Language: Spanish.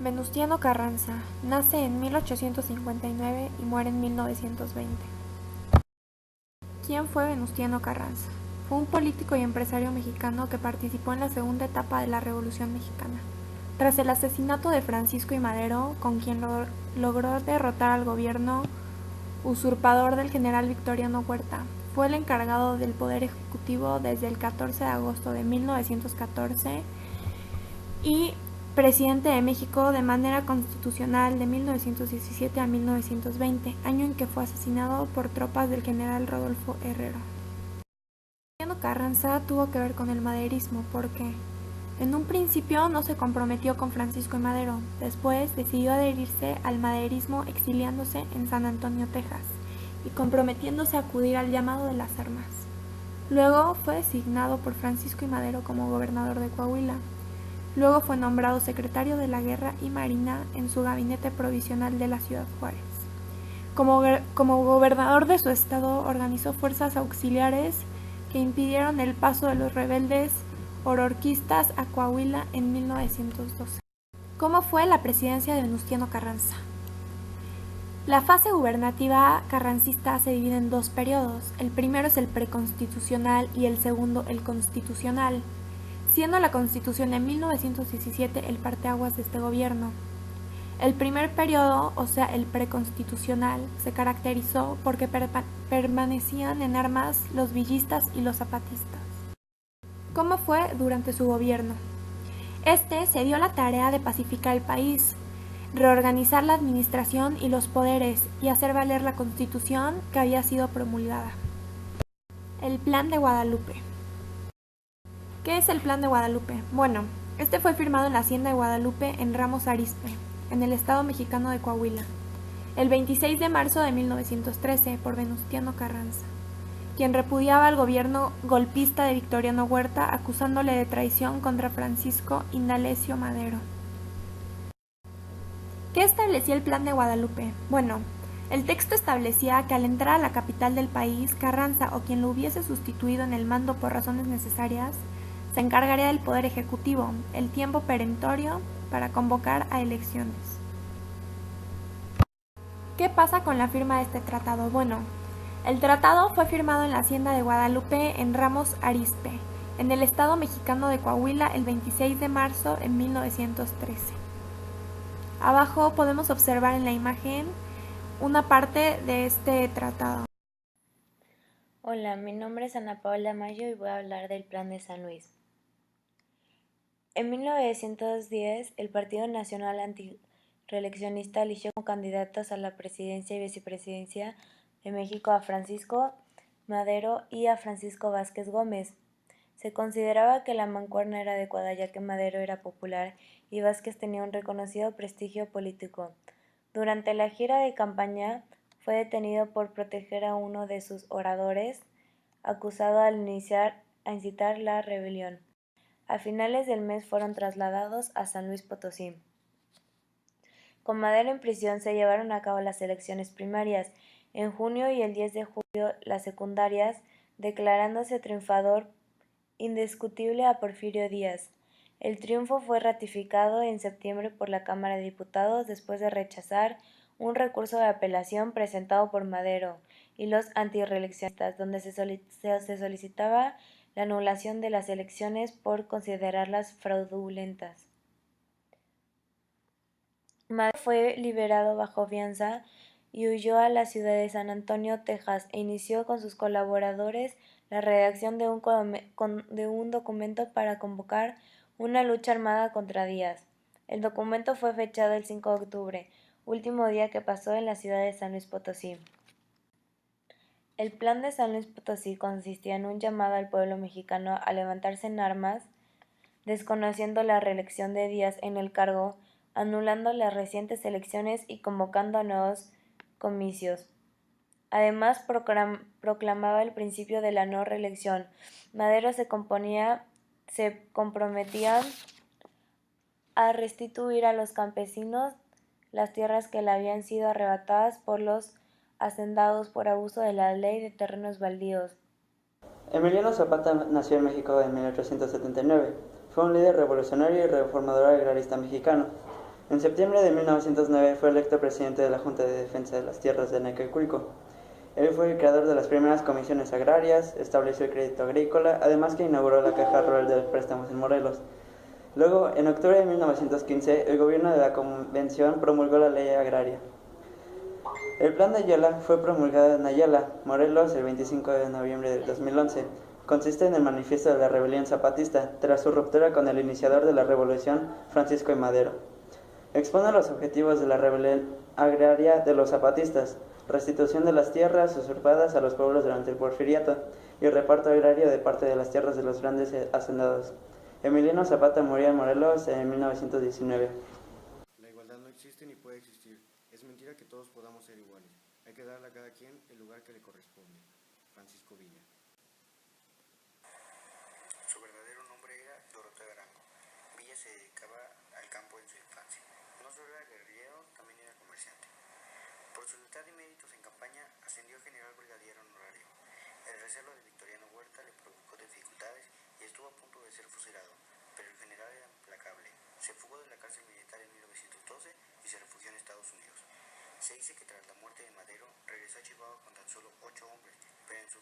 Venustiano Carranza nace en 1859 y muere en 1920. ¿Quién fue Venustiano Carranza? Fue un político y empresario mexicano que participó en la segunda etapa de la Revolución Mexicana. Tras el asesinato de Francisco I. Madero, con quien logró derrotar al gobierno usurpador del general Victoriano Huerta, fue el encargado del poder ejecutivo desde el 14 de agosto de 1914 y presidente de México de manera constitucional de 1917 a 1920, año en que fue asesinado por tropas del general Rodolfo Herrero. Venustiano Carranza tuvo que ver con el maderismo porque en un principio no se comprometió con Francisco I. Madero, después decidió adherirse al maderismo exiliándose en San Antonio, Texas, y comprometiéndose a acudir al llamado de las armas. Luego fue designado por Francisco I. Madero como gobernador de Coahuila. Luego fue nombrado secretario de la Guerra y Marina en su gabinete provisional de la Ciudad Juárez. Como gobernador de su estado, organizó fuerzas auxiliares que impidieron el paso de los rebeldes ororquistas a Coahuila en 1912. ¿Cómo fue la presidencia de Venustiano Carranza? La fase gubernativa carrancista se divide en dos periodos. El primero es el preconstitucional y el segundo el constitucional, siendo la Constitución de 1917 el parteaguas de este gobierno. El primer periodo, o sea el preconstitucional, se caracterizó porque permanecían en armas los villistas y los zapatistas. ¿Cómo fue durante su gobierno? Este se dio la tarea de pacificar el país, reorganizar la administración y los poderes y hacer valer la Constitución que había sido promulgada. El Plan de Guadalupe. ¿Qué es el Plan de Guadalupe? Bueno, este fue firmado en la Hacienda de Guadalupe en Ramos Arizpe, en el estado mexicano de Coahuila, el 26 de marzo de 1913 por Venustiano Carranza, quien repudiaba al gobierno golpista de Victoriano Huerta acusándole de traición contra Francisco Indalecio Madero. ¿Qué establecía el Plan de Guadalupe? Bueno, el texto establecía que al entrar a la capital del país, Carranza o quien lo hubiese sustituido en el mando por razones necesarias, se encargaría del poder ejecutivo, el tiempo perentorio para convocar a elecciones. ¿Qué pasa con la firma de este tratado? Bueno, el tratado fue firmado en la Hacienda de Guadalupe en Ramos Arizpe, en el estado mexicano de Coahuila, el 26 de marzo de 1913. Abajo podemos observar en la imagen una parte de este tratado. Hola, mi nombre es Ana Paula Mayo y voy a hablar del Plan de San Luis. En 1910, el Partido Nacional Antireeleccionista eligió como candidatos a la presidencia y vicepresidencia de México a Francisco Madero y a Francisco Vázquez Gómez. Se consideraba que la mancuerna era adecuada ya que Madero era popular y Vázquez tenía un reconocido prestigio político. Durante la gira de campaña fue detenido por proteger a uno de sus oradores, acusado al incitar la rebelión. A finales del mes fueron trasladados a San Luis Potosí. Con Madero en prisión se llevaron a cabo las elecciones primarias en junio y el 10 de julio las secundarias, declarándose triunfador indiscutible a Porfirio Díaz. El triunfo fue ratificado en septiembre por la Cámara de Diputados después de rechazar un recurso de apelación presentado por Madero y los antirreeleccionistas, donde se solicitaba la anulación de las elecciones por considerarlas fraudulentas. Madero fue liberado bajo fianza y huyó a la ciudad de San Antonio, Texas, e inició con sus colaboradores la redacción de un documento para convocar una lucha armada contra Díaz. El documento fue fechado el 5 de octubre, último día que pasó en la ciudad de San Luis Potosí. El Plan de San Luis Potosí consistía en un llamado al pueblo mexicano a levantarse en armas, desconociendo la reelección de Díaz en el cargo, anulando las recientes elecciones y convocando a nuevos comicios. Además, proclamaba el principio de la no reelección. Madero se comprometía a restituir a los campesinos las tierras que le habían sido arrebatadas por los hacendados por abuso de la ley de terrenos baldíos. Emiliano Zapata nació en México en 1879. Fue un líder revolucionario y reformador agrarista mexicano. En septiembre de 1909 fue electo presidente de la Junta de Defensa de las Tierras de Nequeculco. Él fue el creador de las primeras comisiones agrarias, estableció el crédito agrícola, además que inauguró la Caja Rural de Préstamos en Morelos. Luego, en octubre de 1915, el gobierno de la Convención promulgó la Ley Agraria. El Plan de Ayala fue promulgado en Ayala, Morelos, el 25 de noviembre del 2011. Consiste en el manifiesto de la rebelión zapatista, tras su ruptura con el iniciador de la revolución, Francisco I. Madero. Expone los objetivos de la rebelión agraria de los zapatistas: restitución de las tierras usurpadas a los pueblos durante el Porfiriato y reparto agrario de parte de las tierras de los grandes hacendados. Emiliano Zapata murió en Morelos en 1919. La igualdad no existe ni puede existir. Es mentira que todos podamos ser iguales. Hay que darle a cada quien el lugar que le corresponde. Francisco Villa. Su verdadero nombre era Doroteo Arango. Villa se dedicaba al campo en su infancia. No solo era guerrillero, también era comerciante. Por su lealtad y méritos en campaña, ascendió a general brigadier honorario. El recelo de Victoriano Huerta le provocó dificultades y estuvo a punto de ser fusilado, pero el general era implacable. Se fugó de la cárcel militar en 1912 y se refugió en Estados Unidos. Se dice que tras la muerte de Madero, regresó a Chihuahua con tan solo 8 hombres, pero en su